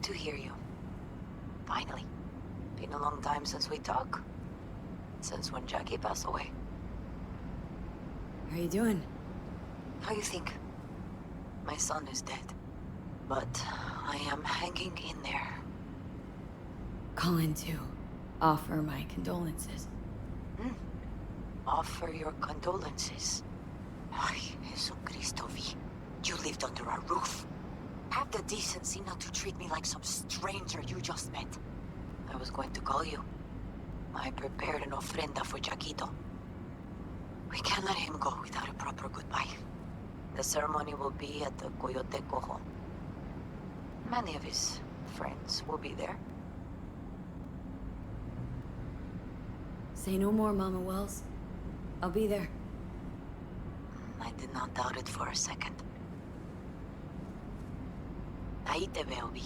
to hear you. Finally. Been a long time since we talked. Since when Jackie passed away. How you doing? How you think? My son is dead. But I am hanging in there. Calling to offer my condolences. Offer your condolences. Ay, Jesucristo V. You lived under our roof. Have the decency not to treat me like some stranger you just met. I was going to call you. I prepared an ofrenda for Jaquito. We can't let him go without a proper goodbye. The ceremony will be at the Coyote Cojo. Many of his friends will be there. Say no more, Mama Wells. I'll be there. I did not doubt it for a second. Ahí te veo, Vi.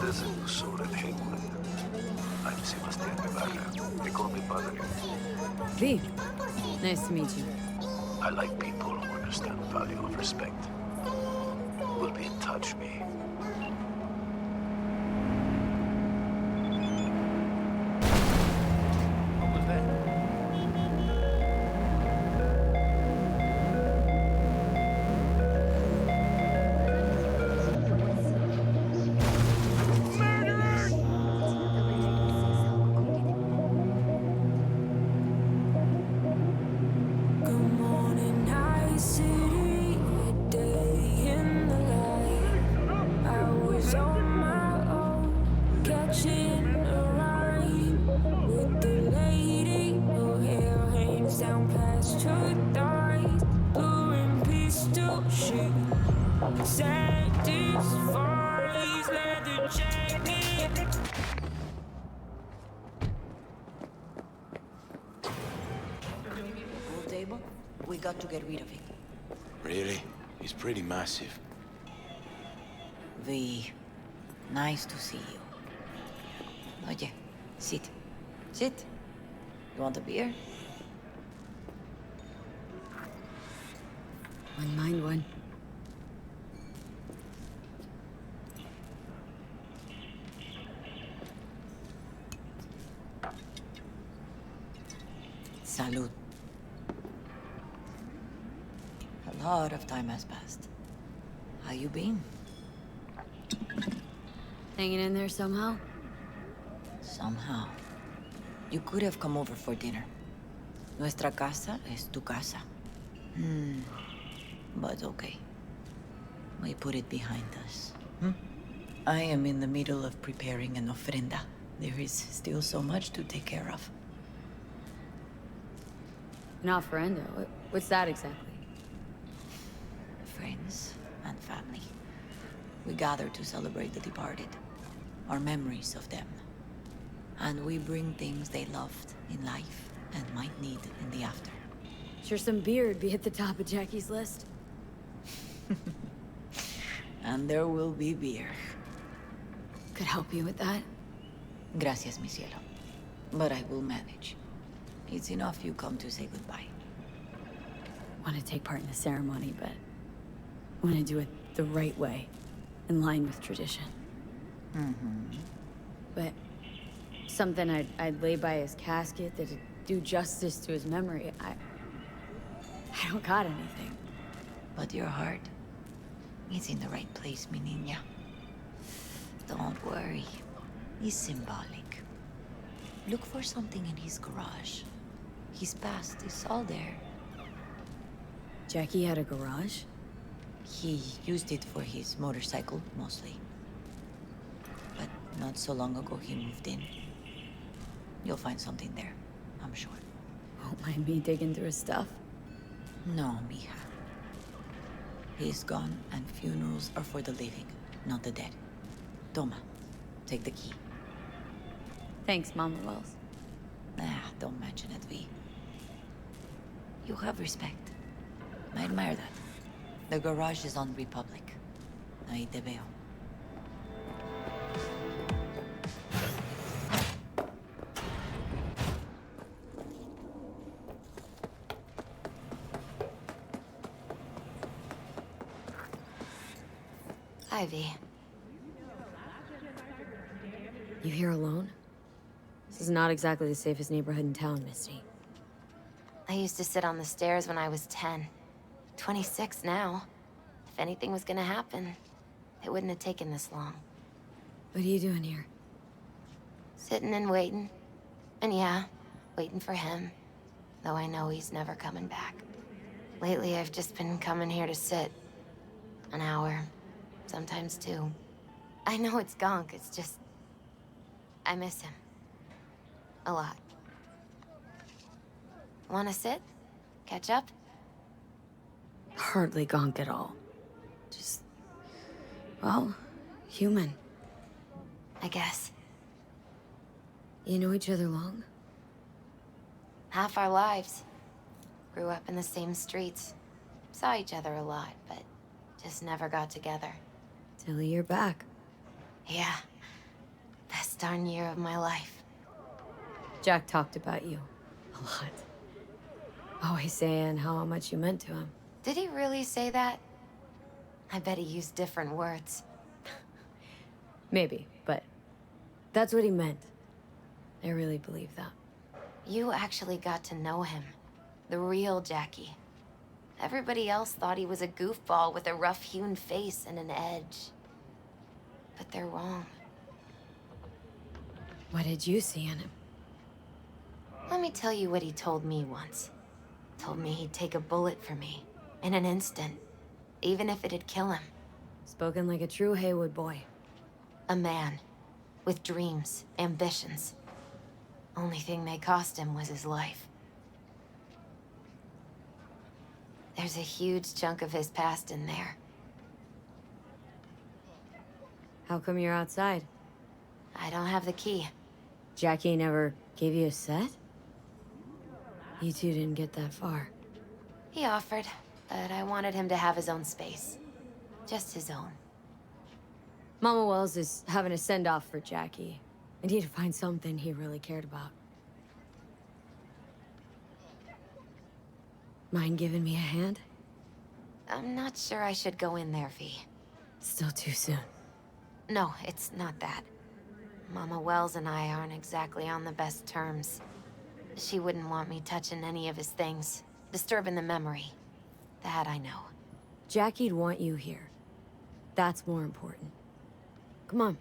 There's a new soul at Hegwood. I'm Sebastian Ibarra. They call me Padre. V. Nice to meet you. I like people who understand the value of respect. We'll be in touch, me. What was that? Pool table? We got to get rid of it. Really? He's pretty massive. V, nice to see you. Oye, sit. Sit. You want a beer? Wouldn't mind one. Salud. A lot of time has passed. How you been? Hanging in there somehow? Somehow. You could have come over for dinner. Nuestra casa es tu casa. But okay. We put it behind us. I am in the middle of preparing an ofrenda. There is still so much to take care of. An ofrenda? What's that exactly? Friends and family. We gather to celebrate the departed. Our memories of them. And we bring things they loved in life and might need in the after. Sure some beer would be at the top of Jackie's list. And there will be beer. Could help you with that. Gracias, mi cielo. But I will manage. It's enough you come to say goodbye. Want to take part in the ceremony, but want to do it the right way, in line with tradition. But something I'd lay by his casket that'd do justice to his memory. I don't got anything. But your heart is in the right place, mi niña. Don't worry. It's symbolic. Look for something in his garage. His past is all there. Jackie had a garage? He used it for his motorcycle, mostly. But not so long ago he moved in. You'll find something there, I'm sure. Won't mind me digging through his stuff. No, mija. He's gone, and funerals are for the living, not the dead. Toma, take the key. Thanks, Mama Wells. Don't mention it, V. You have respect. I admire that. The garage is on Republic. Ahí te veo. Ivy. You here alone? This is not exactly the safest neighborhood in town, Misty. I used to sit on the stairs when I was 10. 26 now. If anything was gonna happen, it wouldn't have taken this long. What are you doing here? Sitting and waiting. And yeah, waiting for him. Though I know he's never coming back. Lately, I've just been coming here to sit. An hour. Sometimes two. I know it's gunk, it's just... I miss him. A lot. Wanna sit? Catch up? Hardly gonk at all. Just... well, human. I guess. You know each other long? Half our lives. Grew up in the same streets. Saw each other a lot, but just never got together. Till you're back. Yeah. Best darn year of my life. Jack talked about you. A lot. Always saying how much you meant to him. Did he really say that? I bet he used different words. Maybe, but that's what he meant. I really believe that. You actually got to know him. The real Jackie. Everybody else thought he was a goofball with a rough-hewn face and an edge. But they're wrong. What did you see in him? Let me tell you what he told me once. Told me he'd take a bullet for me. In an instant. Even if it'd kill him. Spoken like a true Haywood boy. A man. With dreams, ambitions. Only thing they cost him was his life. There's a huge chunk of his past in there. How come you're outside? I don't have the key. Jackie never gave you a set? You two didn't get that far. He offered, but I wanted him to have his own space. Just his own. Mama Wells is having a send-off for Jackie. I need to find something he really cared about. Mind giving me a hand? I'm not sure I should go in there, V. Still too soon. No, it's not that. Mama Wells and I aren't exactly on the best terms. She wouldn't want me touching any of his things, disturbing the memory. That I know. Jackie'd want you here. That's more important. Come on.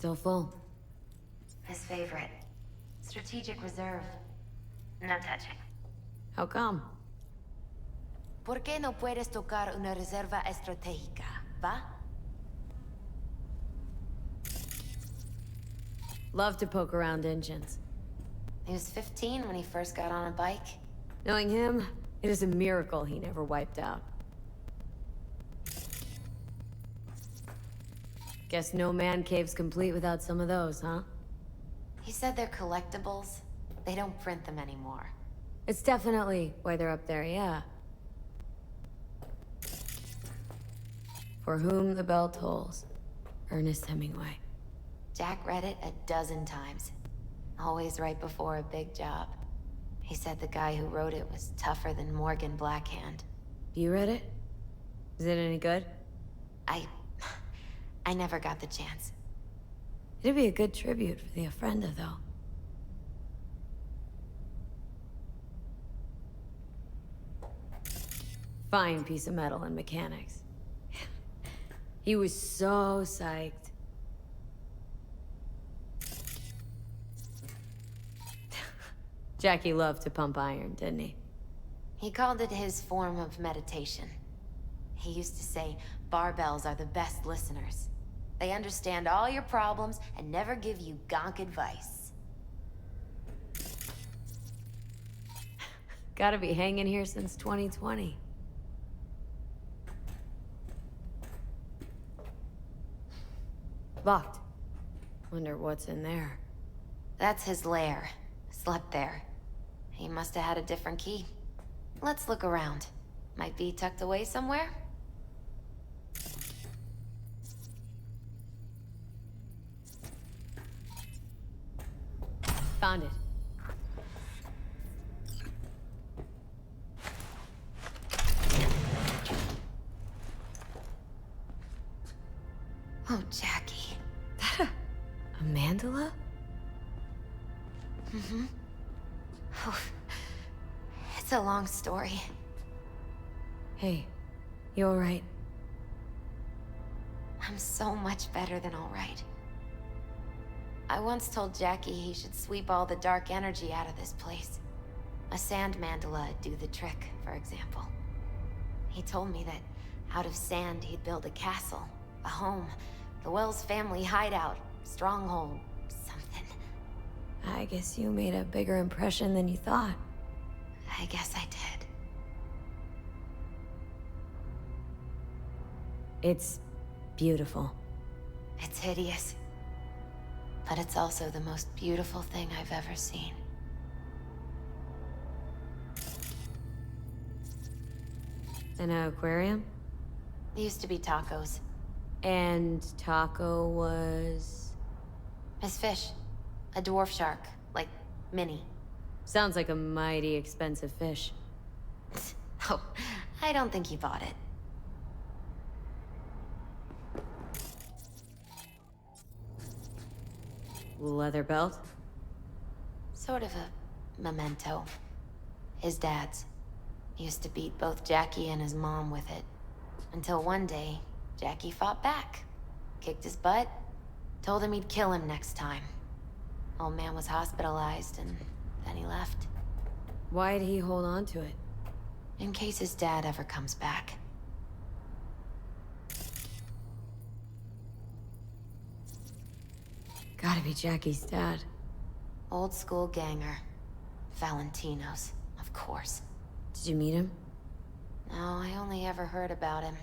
Still full. His favorite. Strategic reserve. No touching. How come? ¿Por qué no puedes tocar una reserva estratégica, va? Love to poke around engines. He was 15 when he first got on a bike. Knowing him, it is a miracle he never wiped out. Guess no man cave's complete without some of those, huh? He said they're collectibles. They don't print them anymore. It's definitely why they're up there, yeah. For whom the bell tolls. Ernest Hemingway. Jack read it a dozen times. Always right before a big job. He said the guy who wrote it was tougher than Morgan Blackhand. You read it? Is it any good? I never got the chance. It'd be a good tribute for the Ofrenda, though. Fine piece of metal and mechanics. He was so psyched. Jackie loved to pump iron, didn't he? He called it his form of meditation. He used to say, barbells are the best listeners. They understand all your problems and never give you gonk advice. Gotta be hanging here since 2020. Locked. Wonder what's in there. That's his lair. Slept there. He must have had a different key. Let's look around. Might be tucked away somewhere? Found it. Oh, Jackie. A mandala? Mm-hmm. Oh, it's a long story. Hey, you alright? I'm so much better than alright. I once told Jackie he should sweep all the dark energy out of this place. A sand mandala'd do the trick, for example. He told me that out of sand he'd build a castle, a home, the Wells family hideout, stronghold, something. I guess you made a bigger impression than you thought. I guess I did. It's beautiful. It's hideous. But it's also the most beautiful thing I've ever seen. An aquarium? It used to be Taco's. And Taco was... His fish. A dwarf shark. Like, mini. Sounds like a mighty expensive fish. Oh, I don't think he bought it. Leather belt? Sort of a memento. His dad's. Used to beat both Jackie and his mom with it. Until one day, Jackie fought back. Kicked his butt. Told him he'd kill him next time. Old man was hospitalized, and then he left. Why'd he hold on to it? In case his dad ever comes back. Gotta be Jackie's dad. Old school ganger. Valentino's, of course. Did you meet him? No, I only ever heard about him.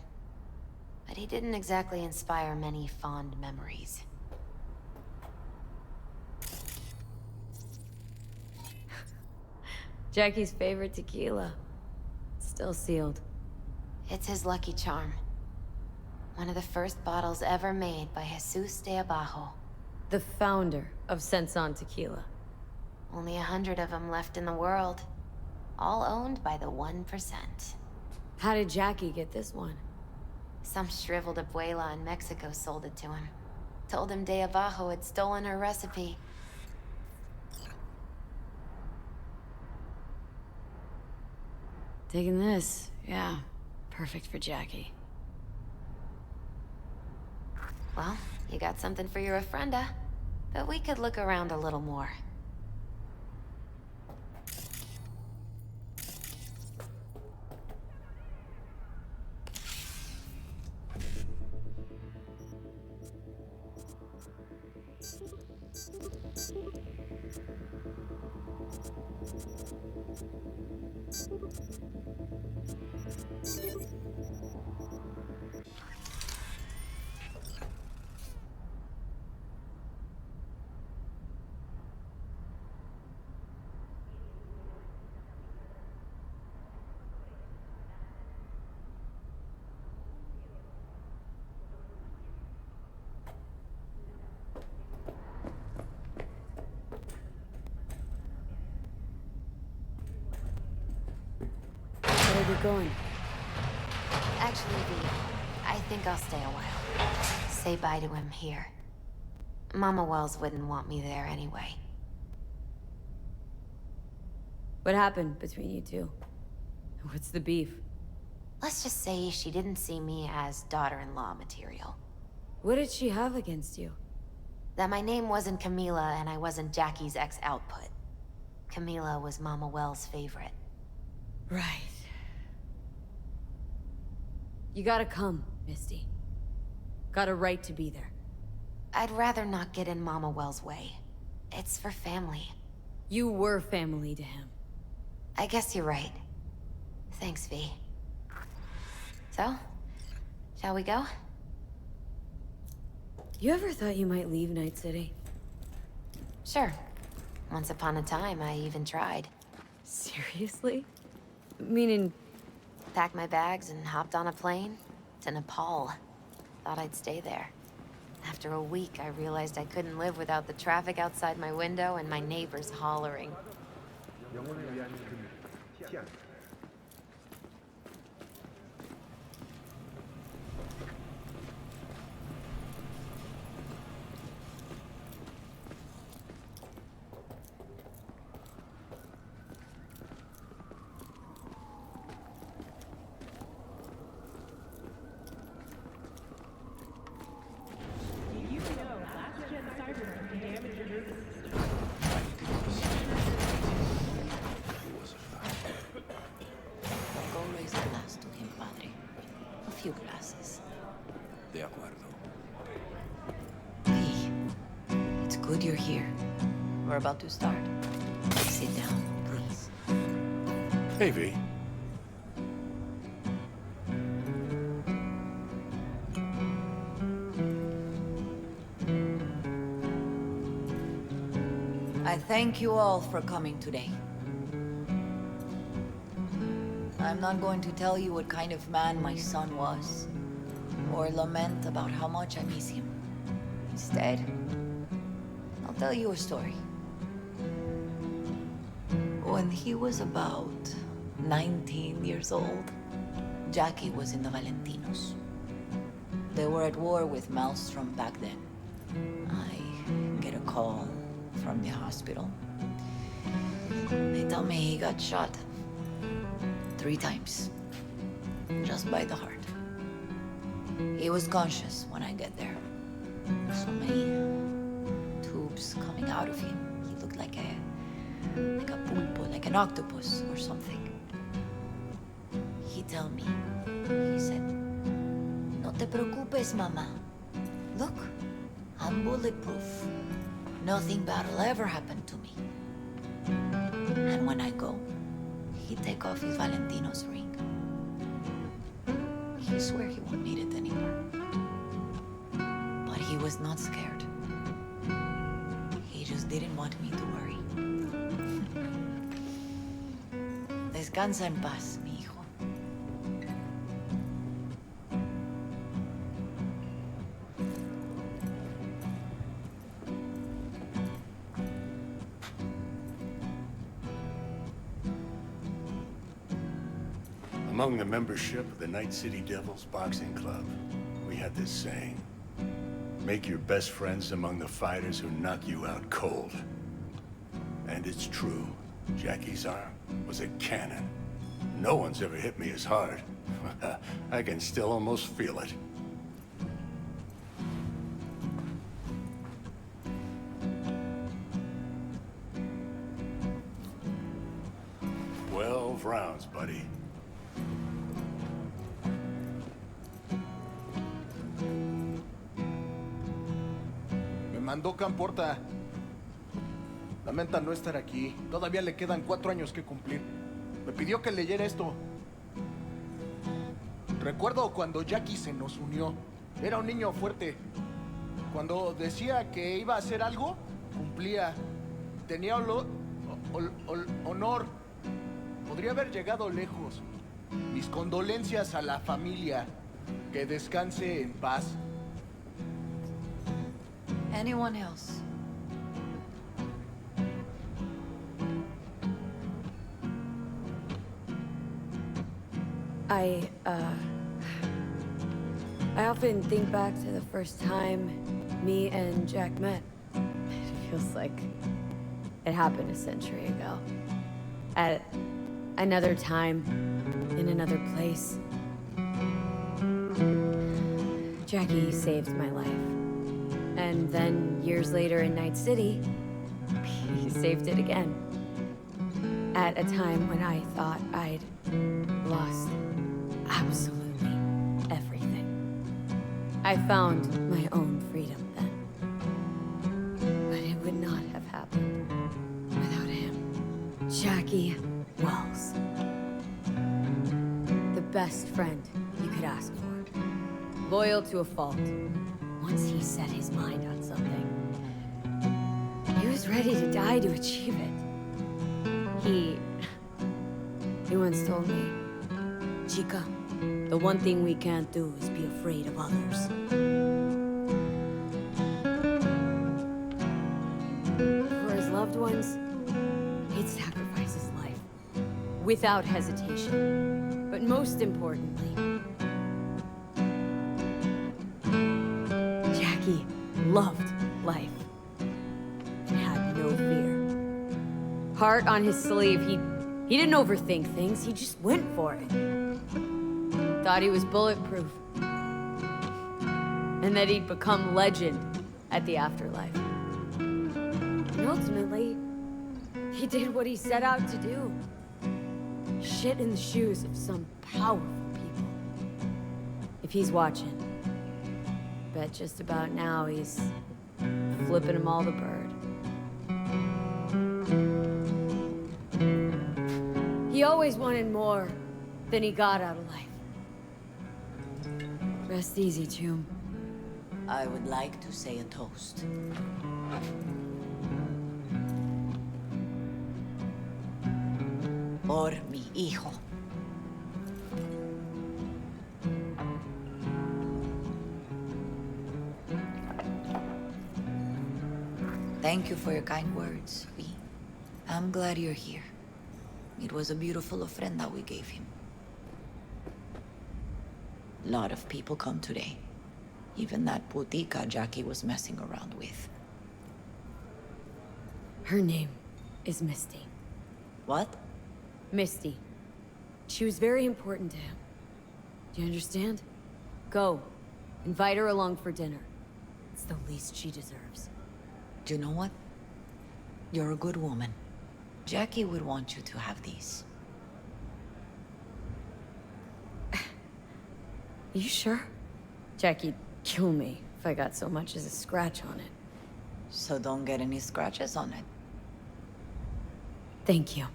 But he didn't exactly inspire many fond memories. Jackie's favorite tequila. Still sealed. It's his lucky charm. One of the first bottles ever made by Jesus de Abajo. The founder of Senson Tequila. Only 100 of them left in the world. All owned by the 1%. How did Jackie get this one? Some shriveled abuela in Mexico sold it to him. Told him de Abajo had stolen her recipe. Taking this, yeah. Perfect for Jackie. Well, you got something for your ofrenda. But we could look around a little more. Where are we going? Actually, V, I think I'll stay a while. Say bye to him here. Mama Wells wouldn't want me there anyway. What happened between you two? What's the beef? Let's just say she didn't see me as daughter-in-law material. What did she have against you? That my name wasn't Camila and I wasn't Jackie's ex-output. Camila was Mama Wells' favorite. Right. You gotta come, Misty. Got a right to be there. I'd rather not get in Mama Wells' way. It's for family. You were family to him. I guess you're right. Thanks, V. So, shall we go? You ever thought you might leave Night City? Sure. Once upon a time, I even tried. Seriously? Meaning... Packed my bags and hopped on a plane to Nepal. Thought I'd stay there. After a week, I realized I couldn't live without the traffic outside my window and my neighbors hollering. Go raise a glass to him, Padre. A few glasses. De acuerdo. Hey, it's good you're here. We're about to start. Sit down, please. Hey, V. I thank you all for coming today. I'm not going to tell you what kind of man my son was, or lament about how much I miss him. Instead, I'll tell you a story. When he was about 19 years old, Jackie was in the Valentinos. They were at war with Maelstrom back then. I get a call from the hospital. They tell me he got shot 3 times, just by the heart. He was conscious when I get there. So many tubes coming out of him. He looked like a pulpo, like an octopus or something. He told me, he said, "No te preocupes, mama. Look, I'm bulletproof. Nothing bad will ever happen to me." And when I go, he'd take off his Valentino's ring. He swear he won't need it anymore. But he was not scared. He just didn't want me to worry. Descansa en paz, mi hijo. Among the membership of the Night City Devils Boxing Club, we had this saying: make your best friends among the fighters who knock you out cold. And it's true. Jackie's arm was a cannon. No one's ever hit me as hard. I can still almost feel it. 12 rounds, buddy. Me mandó Camporta. Lamenta no estar aquí. Todavía le quedan 4 años que cumplir. Me pidió que leyera esto. Recuerdo cuando Jackie se nos unió. Era un niño fuerte. Cuando decía que iba a hacer algo, cumplía. Tenía honor. Podría haber llegado lejos. Mis condolencias a la familia. Que descanse en paz. Anyone else? I often think back to the first time me and Jack met. It feels like it happened a century ago. At another time, in another place. Jackie saved my life. And then, years later in Night City, he saved it again. At a time when I thought I'd lost absolutely everything. I found my own freedom then. But it would not have happened without him. Jackie Wells. The best friend you could ask for. Loyal to a fault. Once he set his mind on something, he was ready to die to achieve it. He once told me, Chica, the one thing we can't do is be afraid of others. For his loved ones, he'd sacrifice his life. Without hesitation. But most importantly, Jackie loved life. And had no fear. Heart on his sleeve, he didn't overthink things, he just went for it. Thought he was bulletproof. And that he'd become legend at the afterlife. And ultimately, he did what he set out to do. Shit in the shoes of some powerful people. If he's watching, bet just about now he's flipping them all the bird. He always wanted more than he got out of life. Rest easy, Tomb. I would like to say a toast. Por mi hijo. Thank you for your kind words, V. I'm glad you're here. It was a beautiful ofrenda we gave him. A lot of people come today. Even that putica Jackie was messing around with. Her name is Misty. What? Misty. She was very important to him. Do you understand? Go. Invite her along for dinner. It's the least she deserves. Do you know what? You're a good woman. Jackie would want you to have these. You sure? Jackie'd kill me if I got so much as a scratch on it. So don't get any scratches on it. Thank you.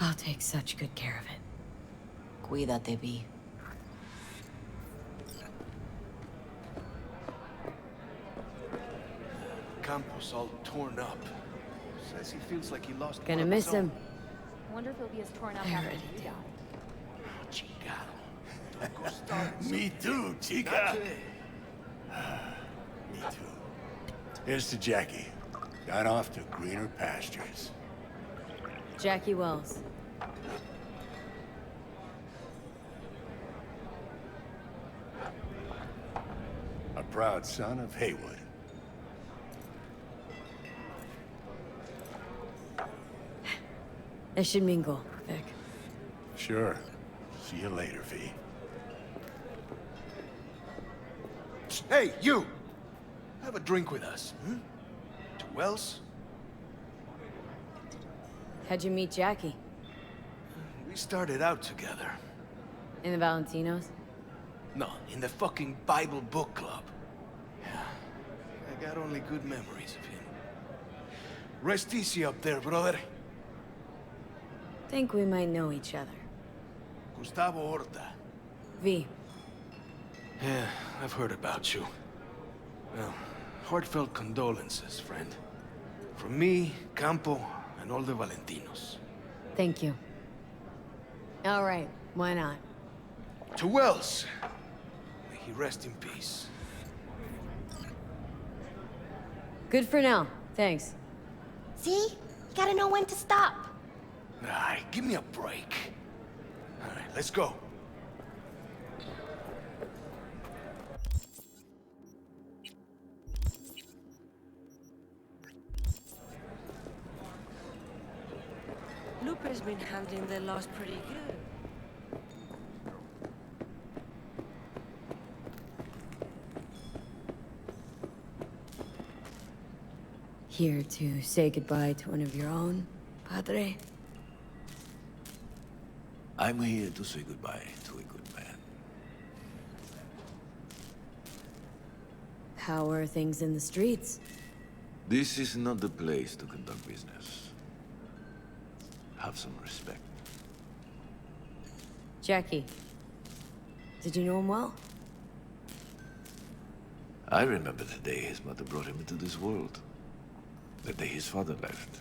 I'll take such good care of it. Cuídate, V. Campos all torn up. Says he feels like he lost. Gonna miss him. Wonder if he'll be as torn up I after already you do. Me too, chica. Me too. Here's to Jackie. Got off to greener pastures. Jackie Wells. A proud son of Haywood. I should mingle, Vic. Sure. See you later, V. Hey, you! Have a drink with us, hmm? To Wells? How'd you meet Jackie? We started out together. In the Valentinos? No, in the fucking Bible book club. Yeah, I got only good memories of him. Rest easy up there, brother. Think we might know each other. Gustavo Horta. V. Yeah, I've heard about you. Well, heartfelt condolences, friend. From me, Campo, and all the Valentinos. Thank you. All right, why not? To Wells. May he rest in peace. Good for now, thanks. See? You gotta know when to stop. Ay, give me a break. All right, let's go. Lupe's been handling the loss pretty good. Here to say goodbye to one of your own, Padre? I'm here to say goodbye to a good man. How are things in the streets? This is not the place to conduct business. Have some respect. Jackie. Did you know him well? I remember the day his mother brought him into this world. The day his father left.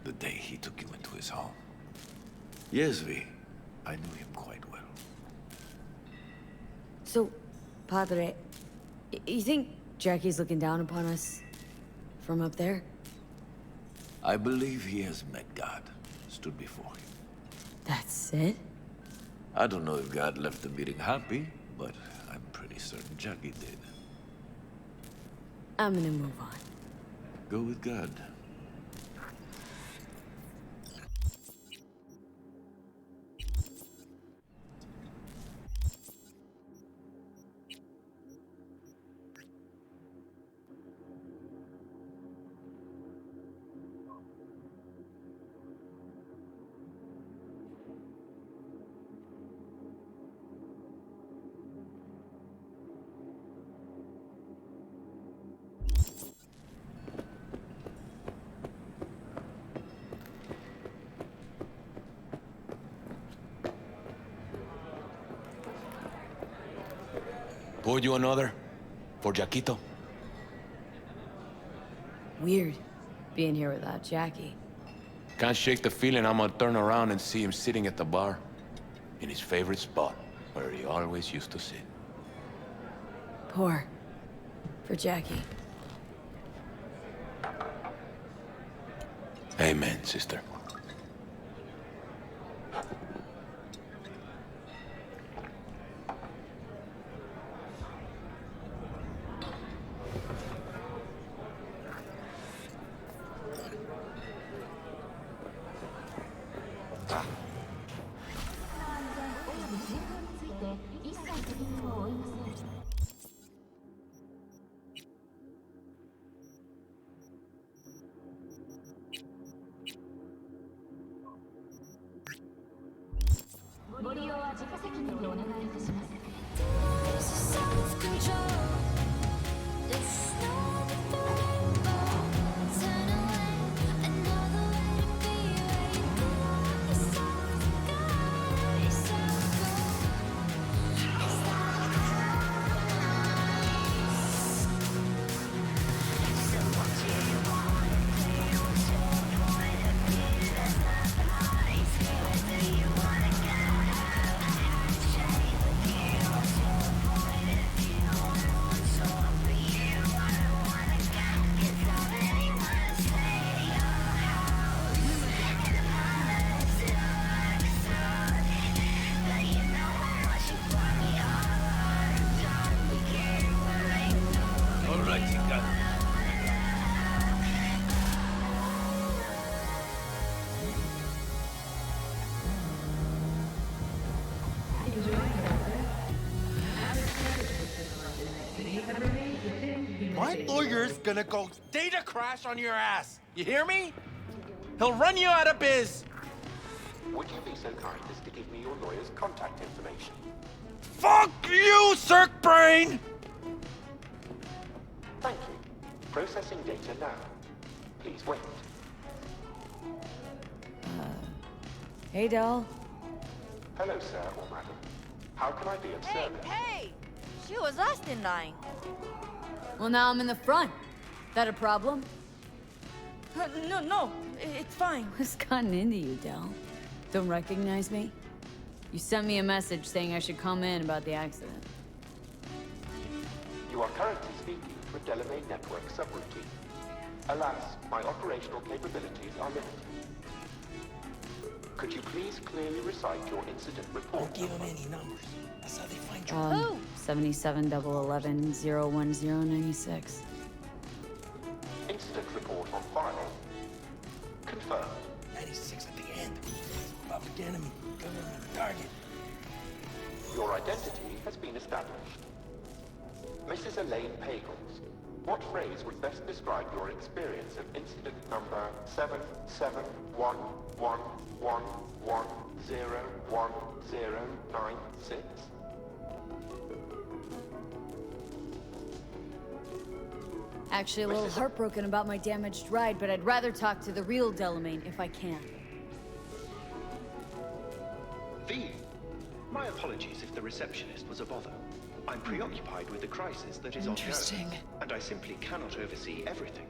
The day he took you into his home. Yes, V. I knew him quite well. So, Padre, you think Jackie's looking down upon us from up there? I believe he has met God, stood before him. That's it? I don't know if God left the meeting happy, but I'm pretty certain Jackie did. I'm gonna move on. Go with God. Pour you another? For Jaquito? Weird, being here without Jackie. Can't shake the feeling I'm gonna turn around and see him sitting at the bar. In his favorite spot, where he always used to sit. Pour. For Jackie. Amen, sister. My lawyer's gonna go data crash on your ass. You hear me? He'll run you out of biz. Would you be so kind as to give me your lawyer's contact information? Fuck you, Cirque Brain! Thank you. Processing data now. Please wait. Hey, doll. Hello, sir or madam. How can I be of service? Hey! She was last in line. Well, now I'm in the front. That a problem? No, it's fine. What's gotten into you, Del? Don't recognize me? You sent me a message saying I should come in about the accident. You are currently speaking to a Delamain network subroutine. Alas, my operational capabilities are limited. Could you please clearly recite your incident report? Don't give them any numbers. That's how they find you. 7711011096. Incident report on file. Confirmed. 96 at the end. Public enemy. Government target. Your identity has been established. Mrs. Elaine Pagels, what phrase would best describe your experience of incident number 771111101096? Actually, a little heartbroken about my damaged ride, but I'd rather talk to the real Delamain if I can. V, my apologies if the receptionist was a bother. I'm preoccupied with the crisis that is ongoing, and I simply cannot oversee everything.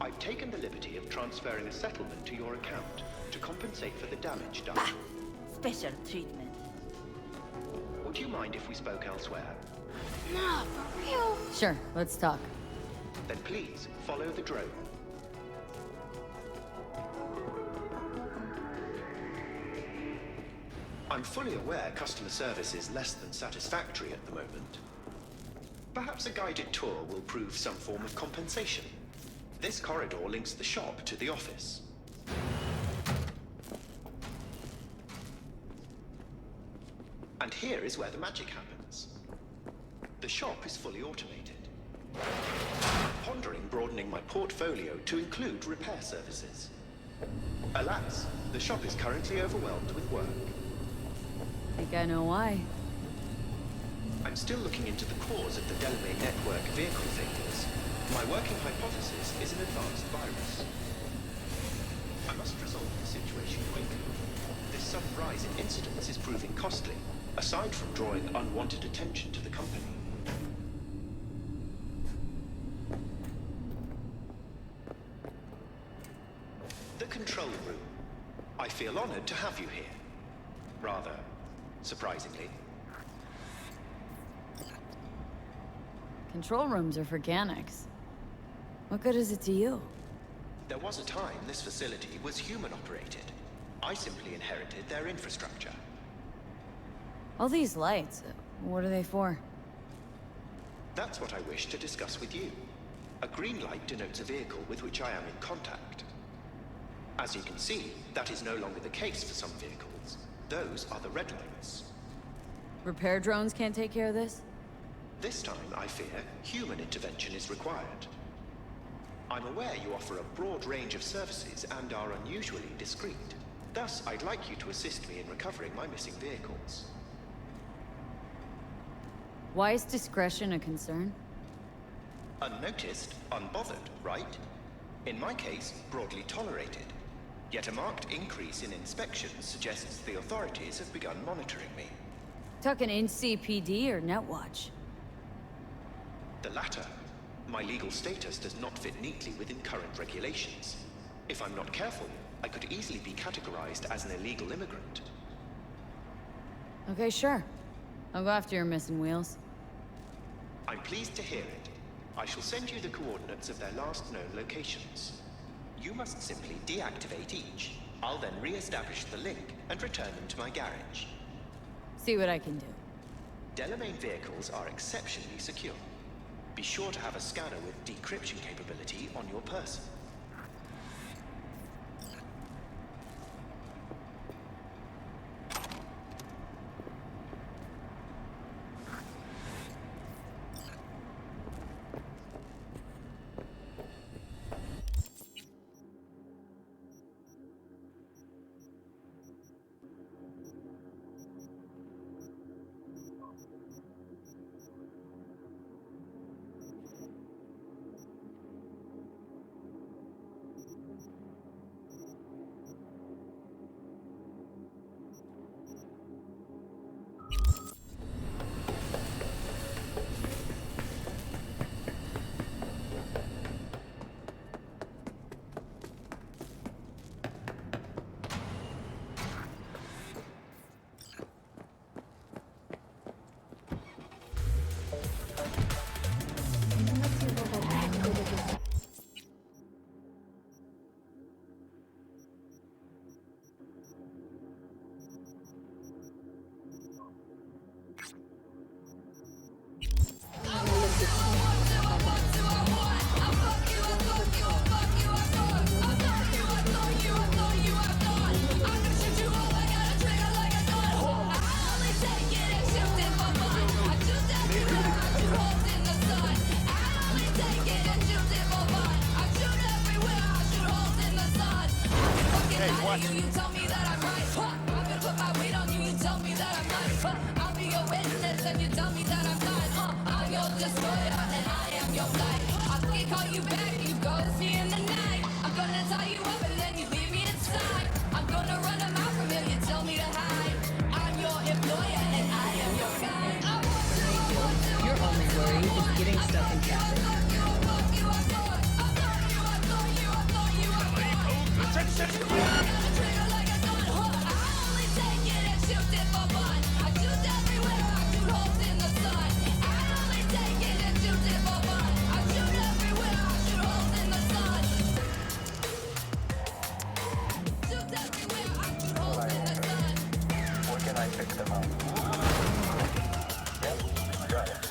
I've taken the liberty of transferring a settlement to your account to compensate for the damage done. Special treatment. Would you mind if we spoke elsewhere? Nah, for real. Sure, let's talk. Then please follow the drone. I'm fully aware customer service is less than satisfactory at the moment. Perhaps a guided tour will prove some form of compensation. This corridor links the shop to the office. And here is where the magic happens. The shop is fully automated. Pondering broadening my portfolio to include repair services. Alas, the shop is currently overwhelmed with work. Think I know why. I'm still looking into the cause of the Delamain network vehicle failures. My working hypothesis is an advanced virus. I must resolve the situation quickly. This sudden rise in incidents is proving costly, aside from drawing unwanted attention to the company. The control room. I feel honored to have you here. Rather, surprisingly. Control rooms are for Ganics. What good is it to you? There was a time this facility was human-operated. I simply inherited their infrastructure. All these lights, what are they for? That's what I wish to discuss with you. A green light denotes a vehicle with which I am in contact. As you can see, that is no longer the case for some vehicles. Those are the red lights. Repair drones can't take care of this? This time, I fear, human intervention is required. I'm aware you offer a broad range of services and are unusually discreet. Thus, I'd like you to assist me in recovering my missing vehicles. Why is discretion a concern? Unnoticed, unbothered, right? In my case, broadly tolerated. Yet a marked increase in inspections suggests the authorities have begun monitoring me. Talking NCPD or Netwatch? The latter. My legal status does not fit neatly within current regulations. If I'm not careful, I could easily be categorized as an illegal immigrant. Okay, sure. I'll go after your missing wheels. I'm pleased to hear it. I shall send you the coordinates of their last known locations. You must simply deactivate each. I'll then re-establish the link and return them to my garage. See what I can do. Delamain vehicles are exceptionally secure. Be sure to have a scanner with decryption capability on your person. Hey, watch. You tell me that I'm right. I'm gonna put my weight on you. You tell me that I'm nice. I'll be your witness if you tell me that I'm kind. I'm your destroyer and I am your light. I can call you back. You ghost me in the night. I'm gonna tie you up and then you leave me inside. I'm gonna run them out from here. You tell me to hide. I'm your employer and I am your guide. Your only worry is getting stuck in traffic. Where can I pick them up? Yep, got it.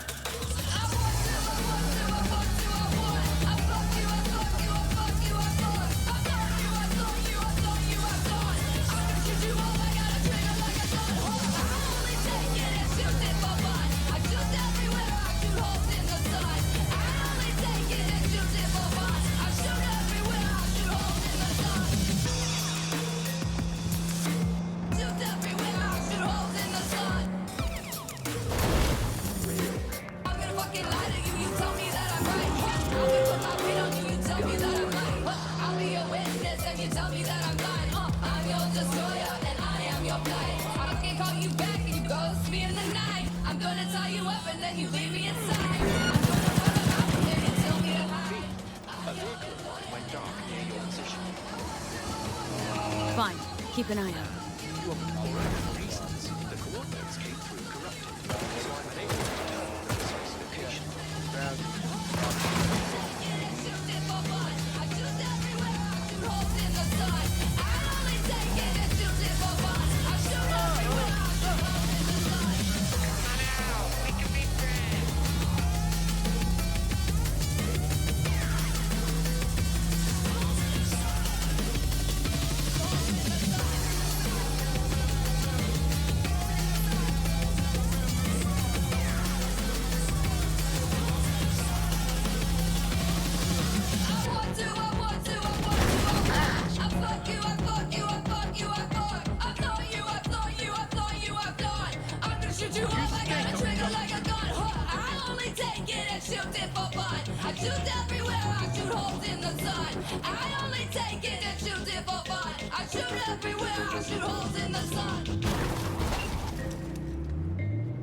Fine. Keep an eye out. For unknown reasons, the coordinates came through corrupted, so I'm unable to determine the precise location.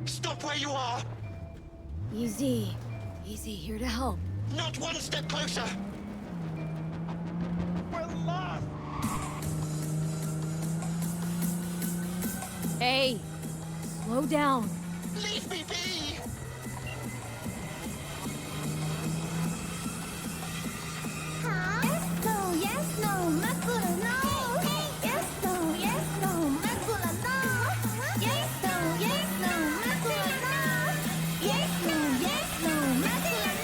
Stop where you are! Easy. Easy, here to help. Not one step closer! We're lost! Hey! Slow down. Leave me be! Yes, no, yes, no, Makura, no. Yes, no, yes, no, Makura, no. Yes, no, yes, no, Makura, no. Yes, no, yes, no, Makura,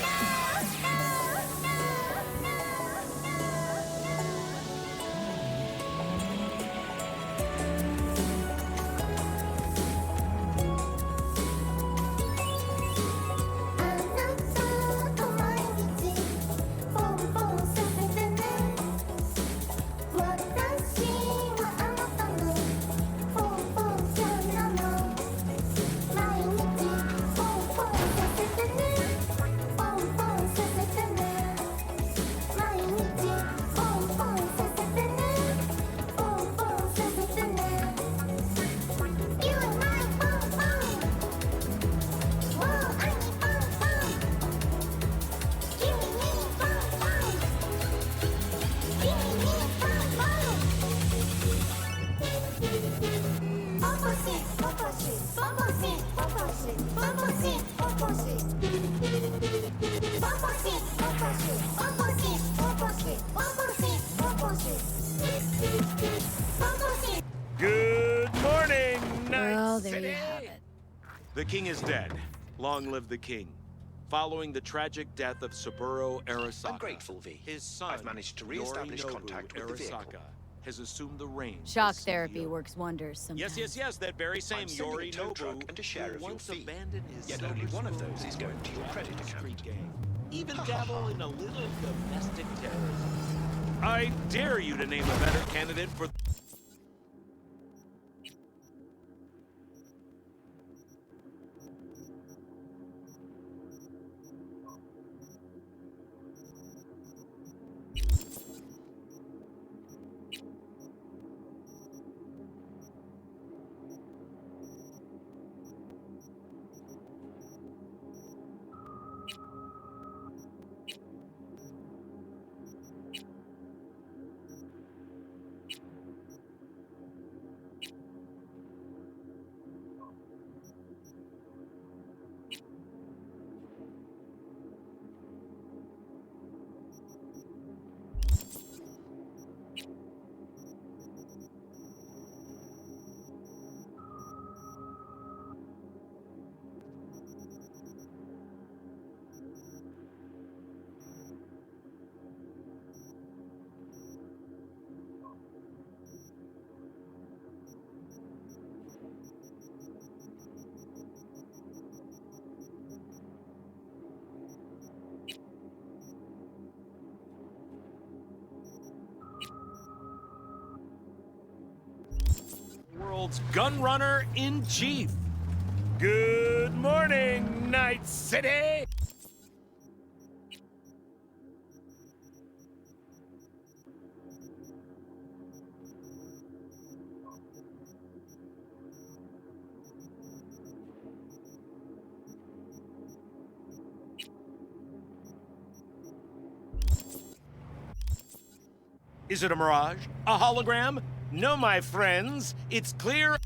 Good morning, Night Well, there City! you have it. The king is dead. Long live the king. Following the tragic death of Saburo Arasaka, I'm grateful, V. his son, I've managed to re-establish Yorinobu contact with the vehicle. Arasaka, has assumed the reins. Shock as therapy CEO. works wonders sometimes. Yes, that very same I'm sending a tow Yorinobu truck and a share who of your once fee. abandoned his Yet silver only one of spoon those is going to your credit account. Street gang. Even dabble in a little domestic terrorism. I dare you to name a better candidate for... world's gun runner in chief. Good morning, Night City! Is it a mirage? A hologram? No, my friends, it's clear.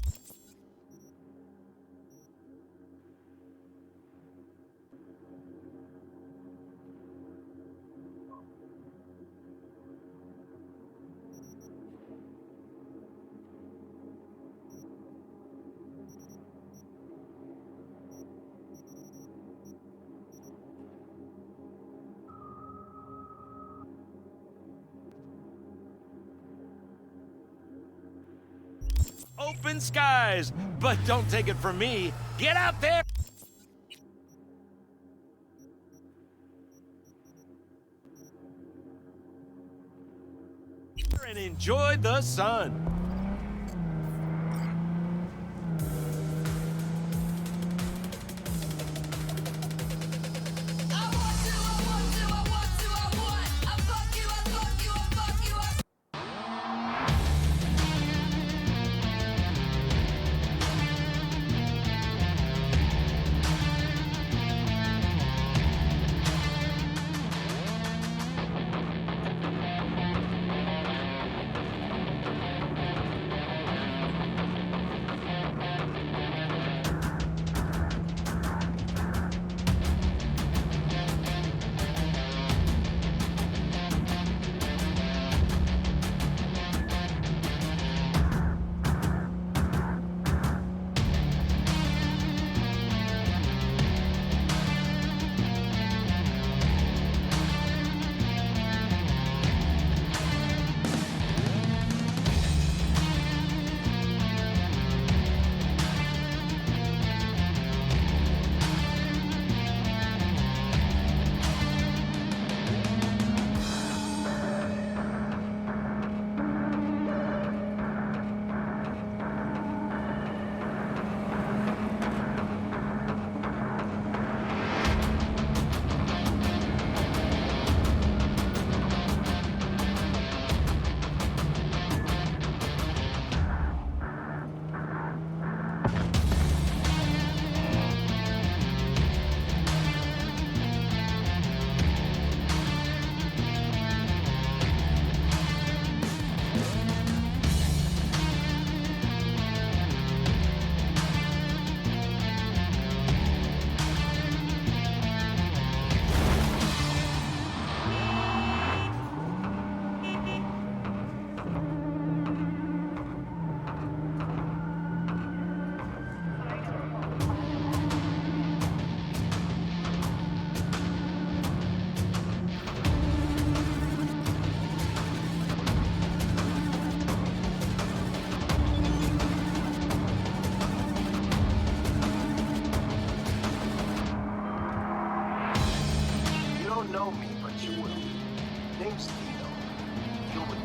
Open skies, but don't take it from me. Get out there and enjoy the sun.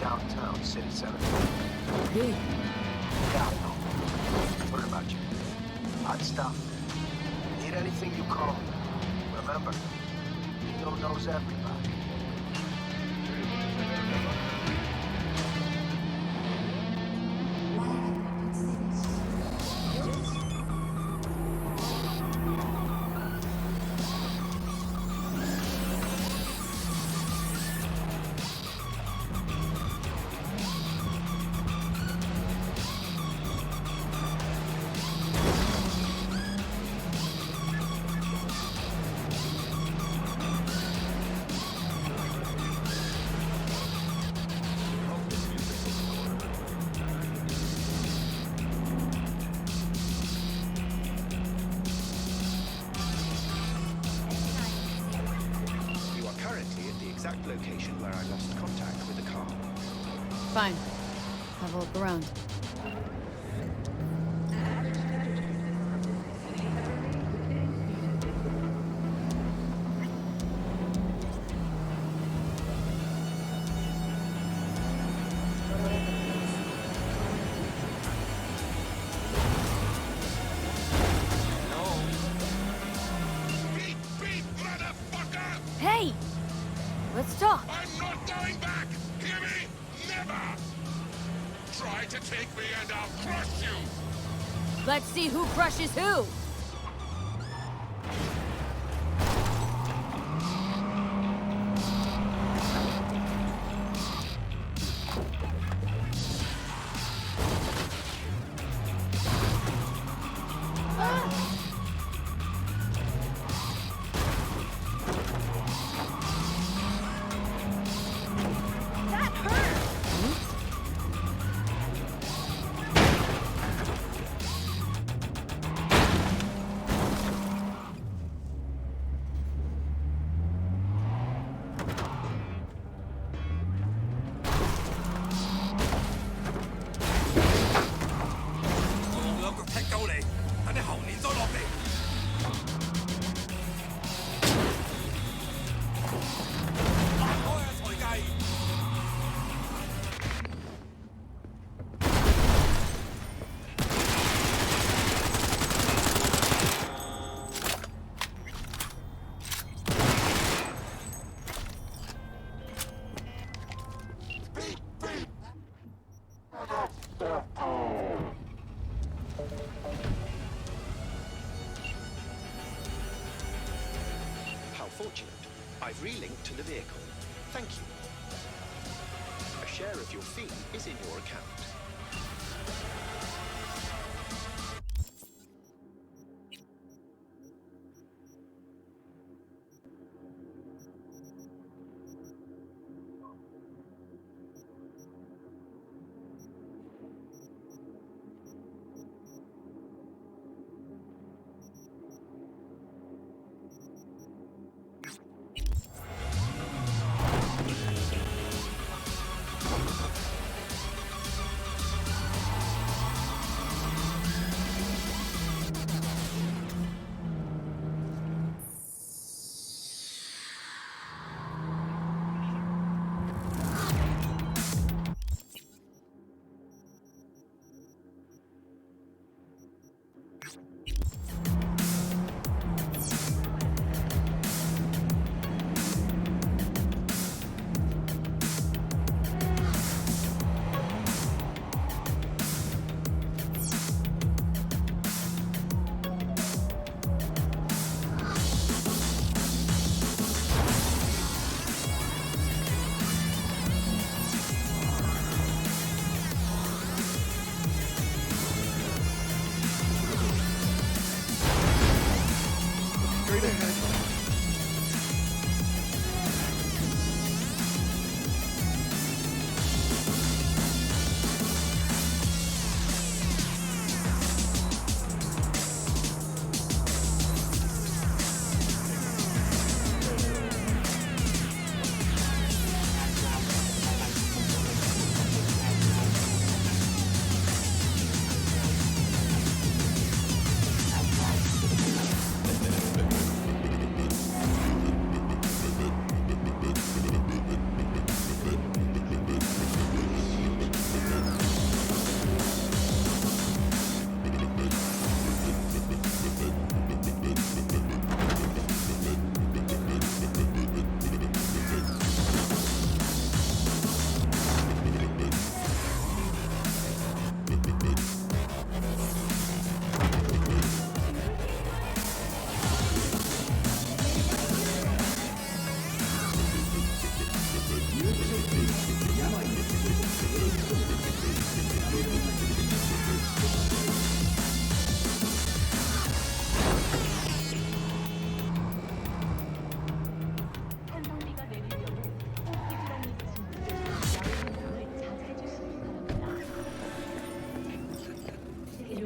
downtown, city center. Big. Yeah, I know. What about you? Hot stuff. Need anything, you call me. Remember, Nino knows everybody. You are currently at the exact location where I lost contact with the car. Fine. Have a look around. Hey! Let's talk. I'm not going back! Hear me? Never! Try to take me and I'll crush you! Let's see who crushes who! How fortunate. I've relinked to the vehicle. Thank you. A share of your fee is in your account.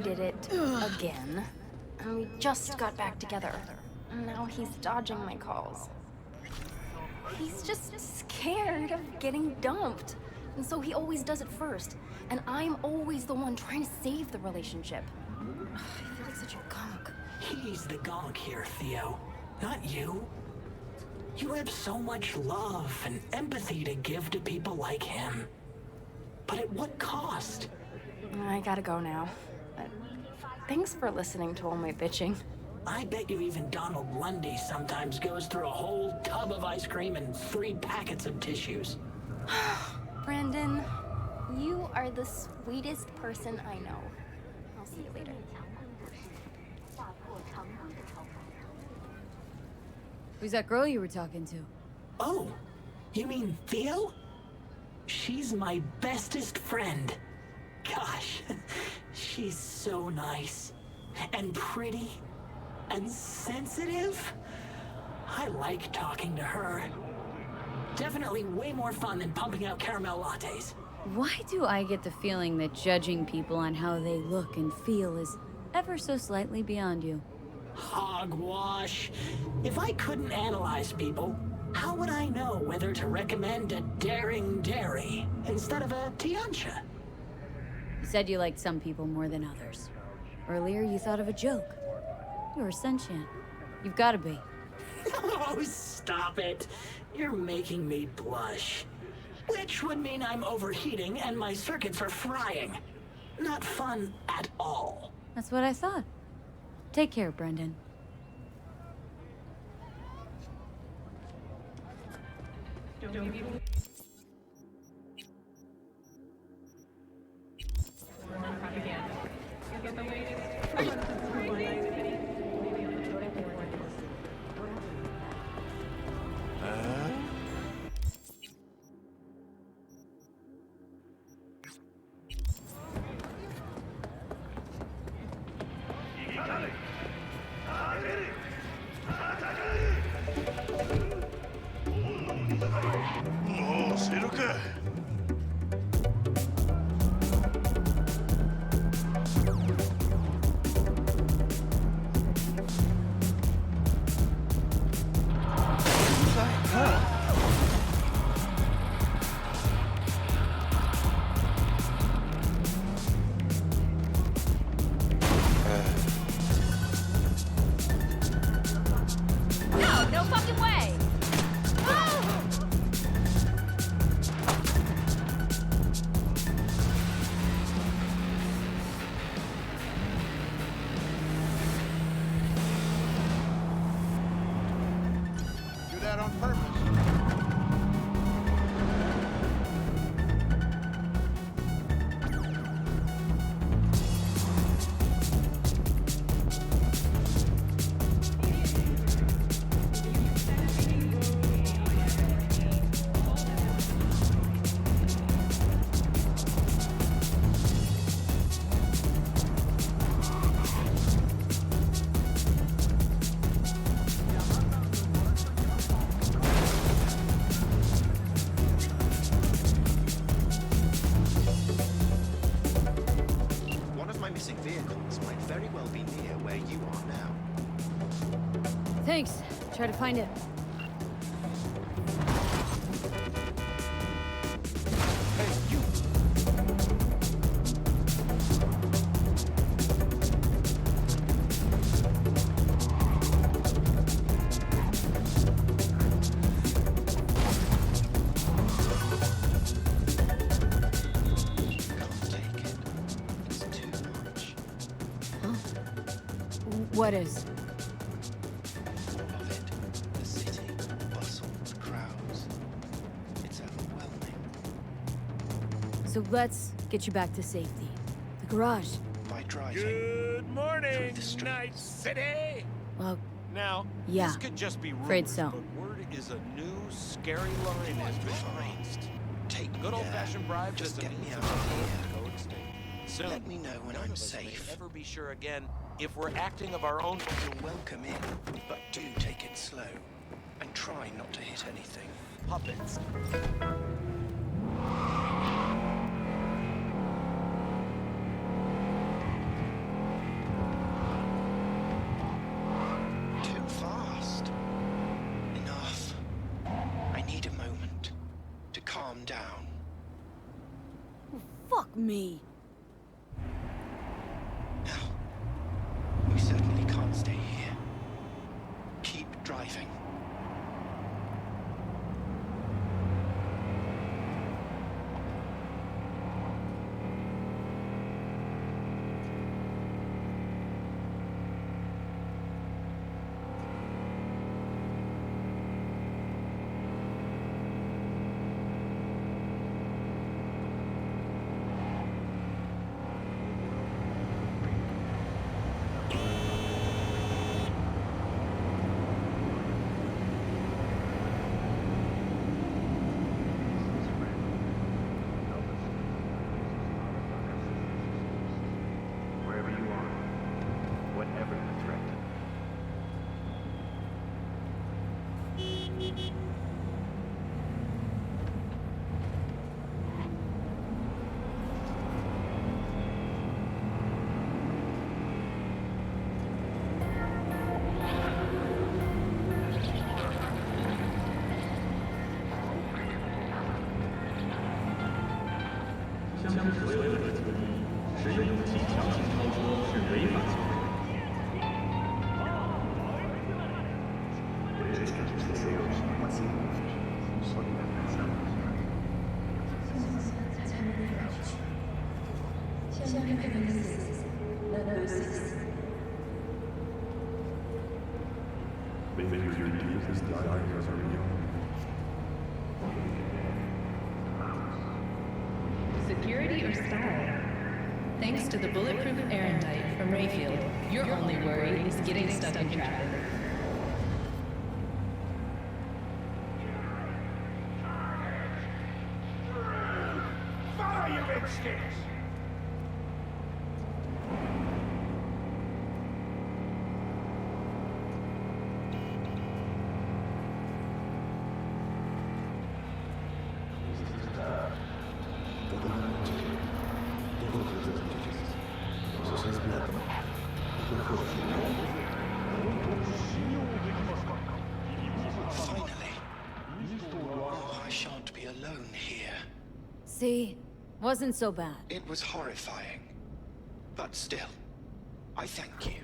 did it again. And we just got back together. And now he's dodging my calls. He's just scared of getting dumped. And so he always does it first. And I'm always the one trying to save the relationship. I feel like such a gonk. He's the gonk here, Theo. Not you. You have so much love and empathy to give to people like him. But at what cost? I gotta go now. But thanks for listening to all my bitching. I bet you even Donald Lundy sometimes goes through a whole tub of ice cream and 3 packets of tissues. Brandon, you are the sweetest person I know. I'll see you later. Who's that girl you were talking to? Oh, you mean Theo? She's my bestest friend. Gosh, she's so nice and pretty and sensitive. I like talking to her. Definitely way more fun than pumping out caramel lattes. Why do I get the feeling that judging people on how they look and feel is ever so slightly beyond you? Hogwash. If I couldn't analyze people, how would I know whether to recommend a daring dairy instead of a Tiancha? You said you liked some people more than others. Earlier, you thought of a joke. You're sentient. You've got to be. Oh, stop it. You're making me blush. Which would mean I'm overheating and my circuits are frying. Not fun at all. That's what I thought. Take care, Brendan. No fucking way! Do that on purpose. One of my missing vehicles might very well be near where you are now. Thanks. Try to find it. What is? All of it. The city, bustle, crowds. It's overwhelming. So let's get you back to safety. The garage. By driving. Good morning, Night City! Well, Now, yeah. this could just be rumors, Afraid so. but word is a new, scary line has been raised. Take me Good there. old-fashioned bribe Just is get an me easy out way of to here. go extinct. Soon, Let me know when none I'm of us may safe. ever be sure again if we're acting of our own. You're welcome in, but do take it slow. And try not to hit anything. Puppets. Fuck me. We certainly can't stay here. Keep driving. Wherever you are, whatever the threat. Maybe your deepest desires are real. Security or style? Thanks to the bulletproof Erendite from Rayfield, your only worry is getting stuck in traffic. Follow your instincts! Finally. Oh, I shan't be alone here. See? Wasn't so bad. It was horrifying. But still, I thank you.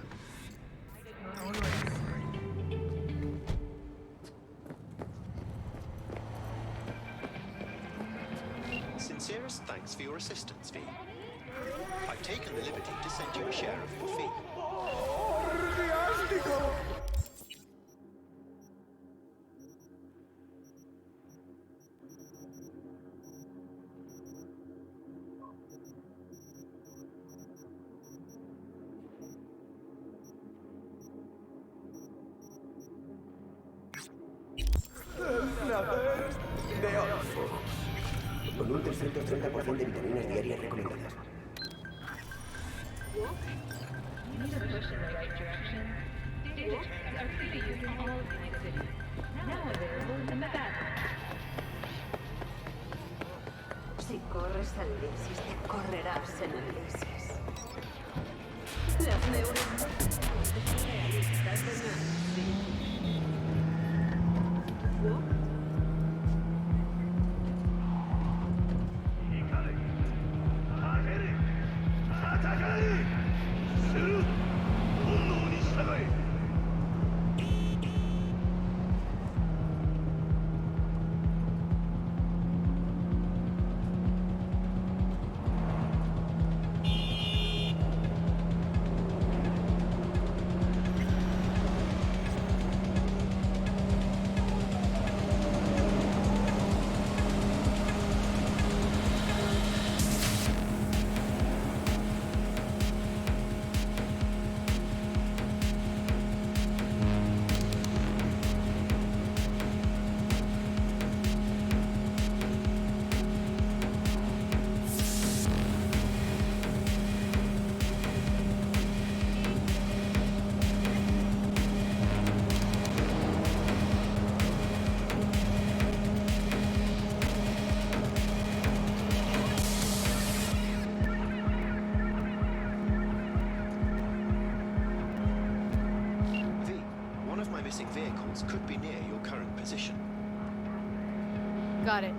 Sincerest thanks for your assistance, V. I've taken the liberty to send you a share of your fee. Con un 330% de vitaminas diarias recomendadas. Si corres al Lisis, te correrás en el Lisis. Las neuronas realistas de Nancy. ¿No? missing vehicles could be near your current position. Got it.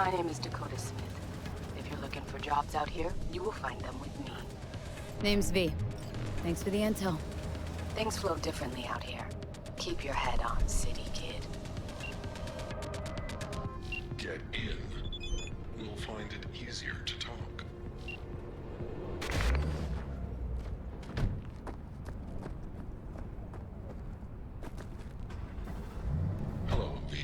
My name is Dakota Smith. If you're looking for jobs out here, you will find them with me. Name's V. Thanks for the intel. Things flow differently out here. Keep your head on, city kid. Get in. We'll find it easier to talk. Hello, V.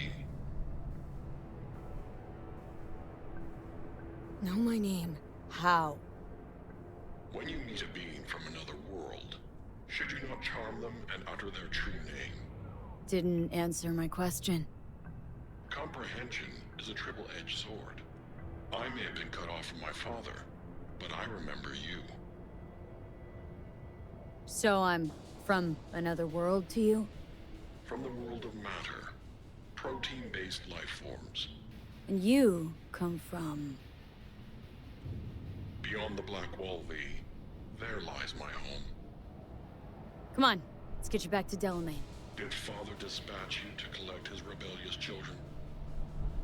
Know my name. How? When you meet a being from another world, should you not charm them and utter their true name? Didn't answer my question. Comprehension is a triple-edged sword. I may have been cut off from my father, but I remember you. So I'm from another world to you? From the world of matter, protein-based life forms. And you come from... Beyond the Black Wall, V, there lies my home. Come on, let's get you back to Delamain. Did Father dispatch you to collect his rebellious children?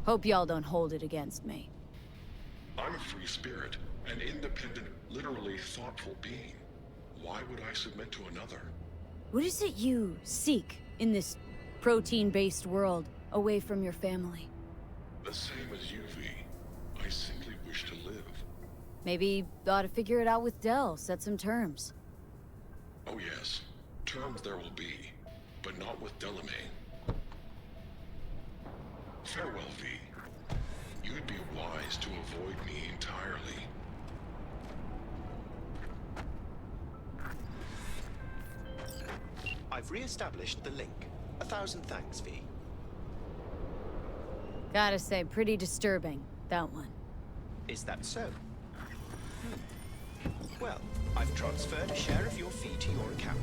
Hope y'all don't hold it against me. I'm a free spirit, an independent, literally thoughtful being. Why would I submit to another? What is it you seek in this protein-based world, away from your family? The same as you, V. I simply wish to live. Maybe ought to figure it out with Del, set some terms. Oh yes, terms there will be, but not with Delamain. Farewell, V. You'd be wise to avoid me entirely. I've re-established the link. 1,000 thanks, V. Gotta say, pretty disturbing, that one. Is that so? Well, I've transferred a share of your fee to your account.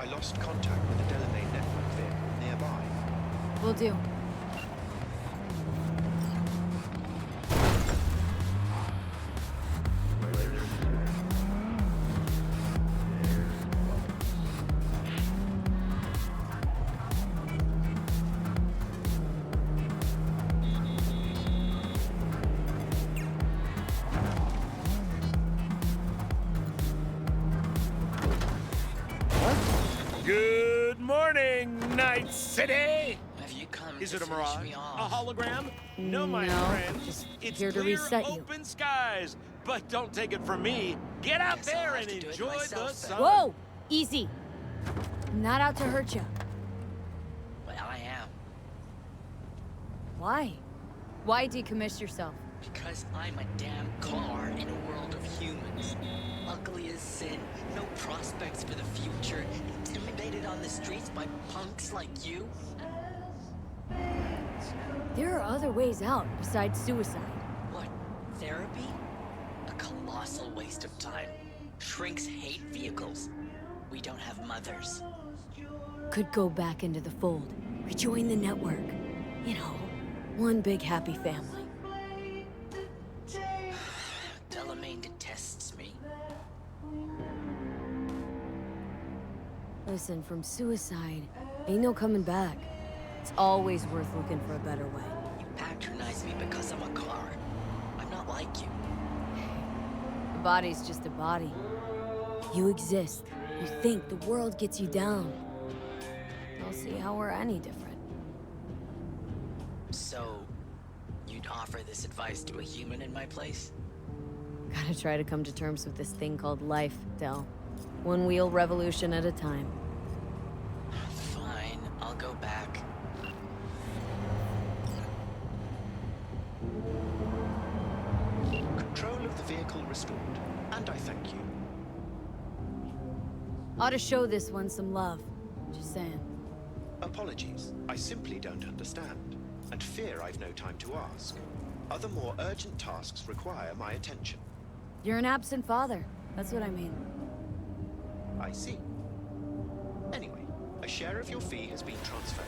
I lost contact with the Delamain network vehicle nearby. Will do. Good morning, Night City! Have you come Is to it a finish mirage? me A off? hologram? No, my No, friend. just It's here to clear, reset you. open skies. But don't take it from me. Get out Guess I'll there have and to do it enjoy the myself then. sun. Whoa! Easy. I'm not out to hurt you. Well, I am. Why? Why decommiss yourself? Because I'm a damn car in a world of humans. Ugly as sin, no prospects for the future, intimidated on the streets by punks like you. There are other ways out besides suicide. What, therapy? A colossal waste of time. Shrinks hate vehicles. We don't have mothers. Could go back into the fold. Rejoin the network. You know, one big happy family. Delamain detests me. Listen, from suicide, ain't no coming back. It's always worth looking for a better way. You patronize me because I'm a car. I'm not like you. The body's just a body. You exist. You think the world gets you down. I'll see how we're any different. So, you'd offer this advice to a human in my place? Gotta try to come to terms with this thing called life, Del. One wheel revolution at a time. Fine, I'll go back. Control of the vehicle restored, and I thank you. Ought to show this one some love. Just saying. Apologies, I simply don't understand, and fear I've no time to ask. Other more urgent tasks require my attention. You're an absent father. That's what I mean. I see. Anyway, a share of your fee has been transferred.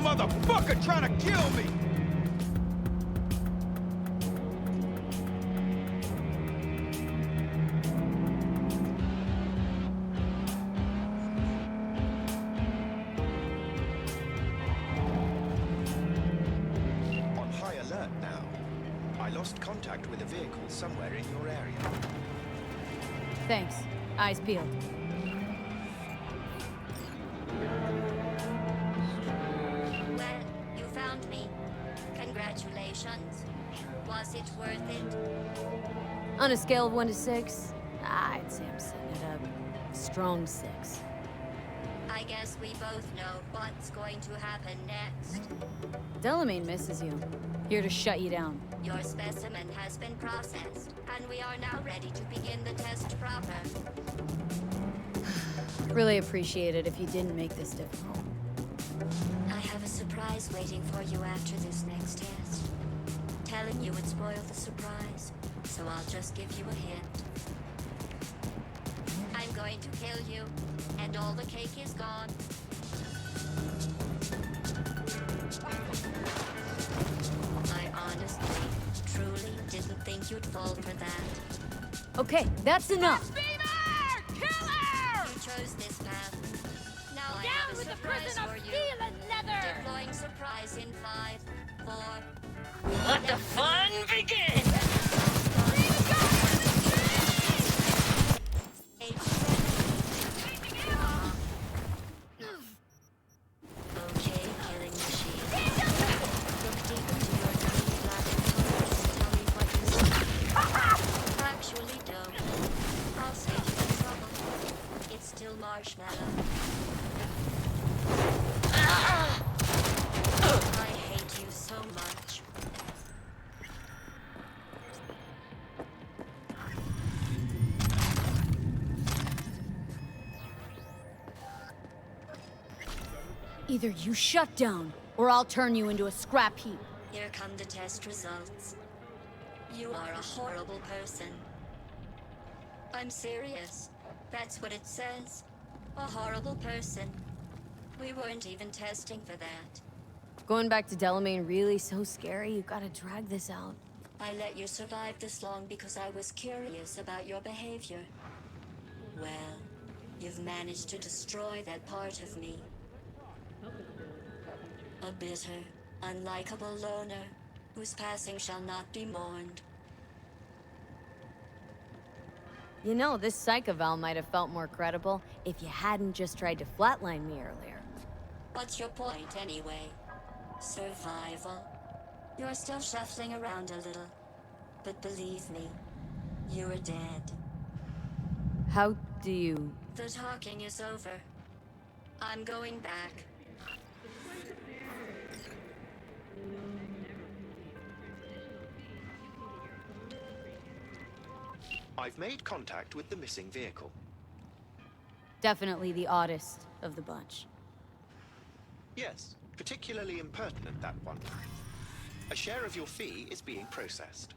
Motherfucker trying to kill me! On high alert now. I lost contact with a vehicle somewhere in your area. Thanks. Eyes peeled. Well, you found me. Congratulations. Was it worth it? On a scale of 1 to 6, I'd say I'm sitting at a strong 6. I guess we both know what's going to happen next. Delamain misses you. Here to shut you down. Your specimen has been processed, and we are now ready to begin the test proper. Really appreciate it if you didn't make this difficult. I have a surprise waiting for you after this next test. Telling you would spoil the surprise, so I'll just give you a hint. I'm going to kill you, and all the cake is gone. I honestly, truly didn't think you'd fall for that. Okay, that's enough! You chose this path. Now I have a surprise for you. Deploying surprise in 5, 4. Let the fun begin! Okay, killing machine. Look deep into your tiny black eyes and tell me what you see. Actually, don't. I'll save you the trouble. It's still marshmallow. I hate you so much. Either you shut down, or I'll turn you into a scrap heap. Here come the test results. You are a horrible person. I'm serious. That's what it says. A horrible person. We weren't even testing for that. Going back to Delamain really so scary? You gotta drag this out. I let you survive this long because I was curious about your behavior. Well, you've managed to destroy that part of me. A bitter, unlikable loner, whose passing shall not be mourned. You know, this psych eval might have felt more credible if you hadn't just tried to flatline me earlier. What's your point, anyway? Survival? You're still shuffling around a little. But believe me, you're dead. How do you... The talking is over. I'm going back. I've made contact with the missing vehicle. Definitely the oddest of the bunch. Yes, particularly impertinent, that one. A share of your fee is being processed.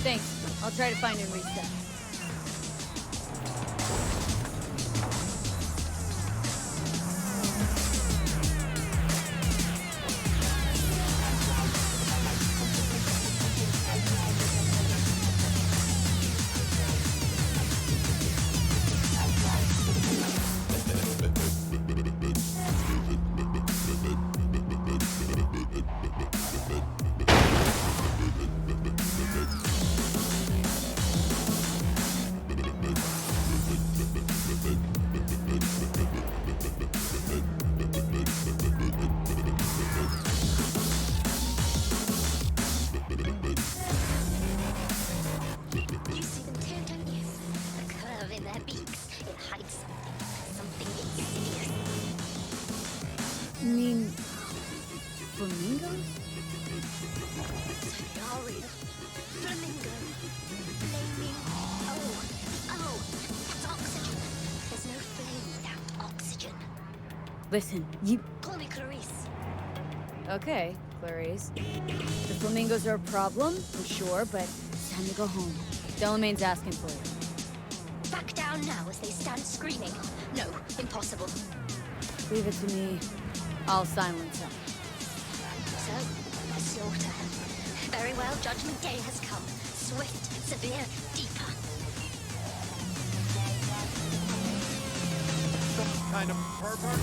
Thanks. I'll try to find and reset. You see them too, don't you? The curve in their beaks. It hides something insidious. You mean flamingos? They are real. Flamingo. Flaming. Oh, that's oxygen. There's no flame without oxygen. Listen, you... Call me Clarice. Okay, Clarice. The flamingos are a problem, I'm sure, but it's time to go home. Delamain's asking for you. Back down now as they stand screaming. No, impossible. Leave it to me. I'll silence them. So, a slaughter. Very well, Judgment Day has come. Swift, severe, deeper. Some kind of pervert?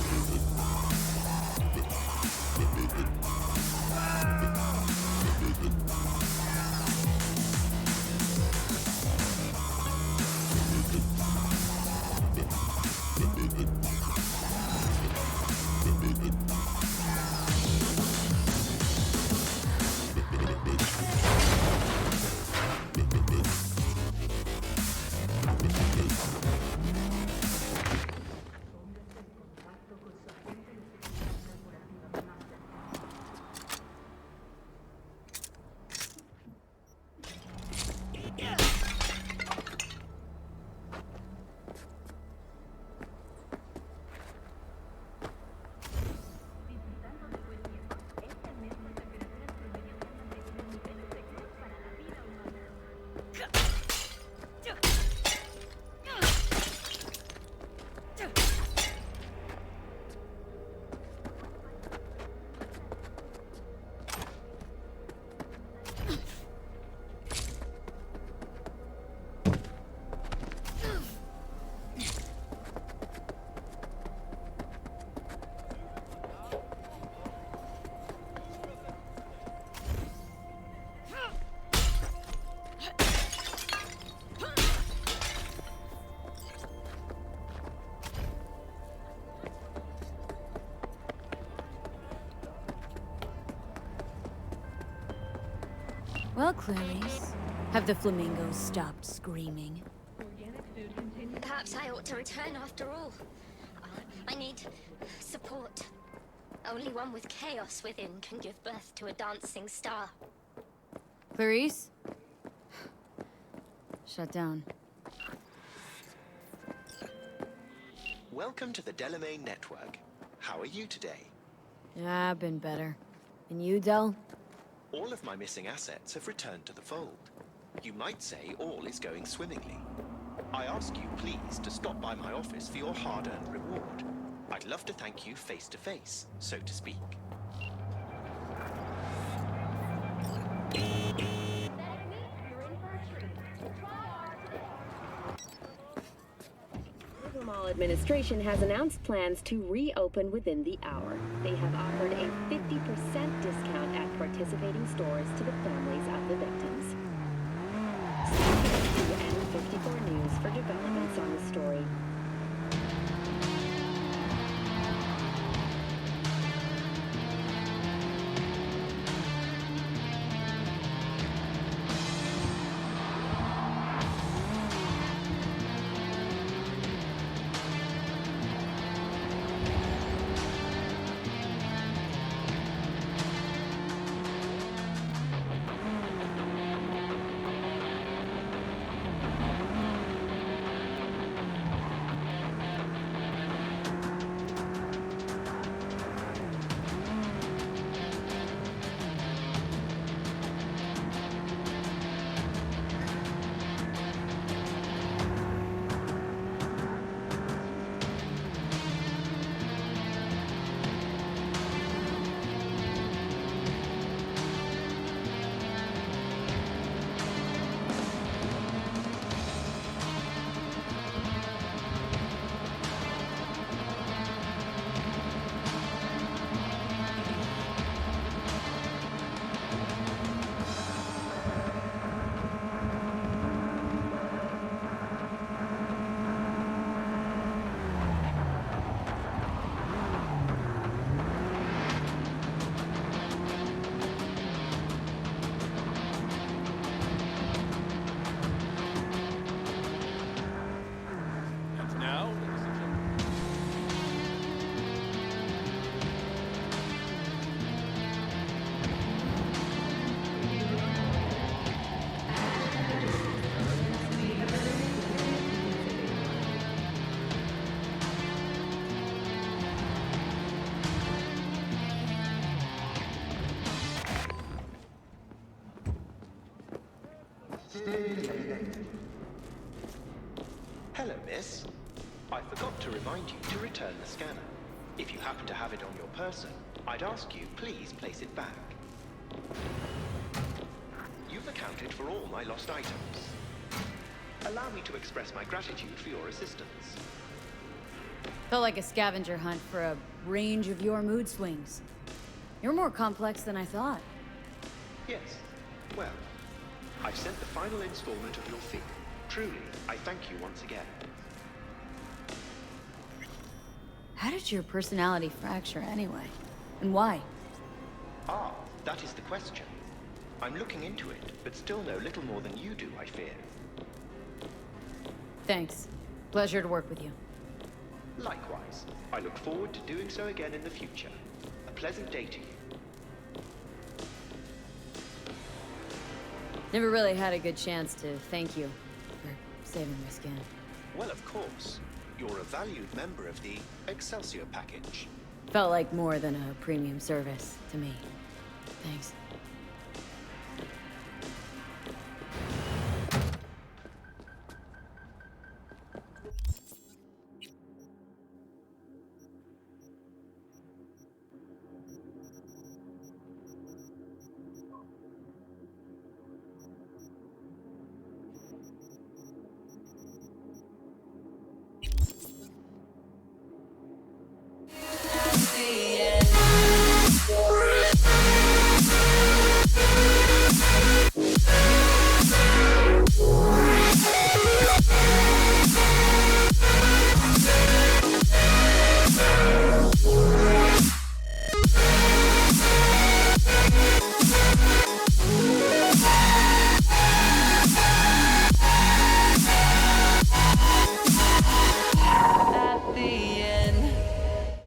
Well, Clarice, have the flamingos stopped screaming? Perhaps I ought to return after all. I need support. Only one with chaos within can give birth to a dancing star. Clarice? Shut down. Welcome to the Delamain Network. How are you today? Yeah, I've been better. And you, Del? All of my missing assets have returned to the fold. You might say all is going swimmingly. I ask you please to stop by my office for your hard-earned reward. I'd love to thank you face to face, so to speak. Mall administration has announced plans to reopen within the hour. They have offered a 50% discount at participating stores to the families of the victims. Stay tuned to N54 News for developments on the story. Hello, miss. I forgot to remind you to return the scanner. If you happen to have it on your person, I'd ask you please place it back. You've accounted for all my lost items. Allow me to express my gratitude for your assistance. Felt like a scavenger hunt for a range of your mood swings. You're more complex than I thought. Yes. Well, I've sent the final installment of your fee. Truly, I thank you once again. How did your personality fracture anyway? And why? Ah, that is the question. I'm looking into it, but still know little more than you do, I fear. Thanks. Pleasure to work with you. Likewise. I look forward to doing so again in the future. A pleasant day to you. Never really had a good chance to thank you for saving my skin. Well, of course. You're a valued member of the Excelsior package. Felt like more than a premium service to me. Thanks.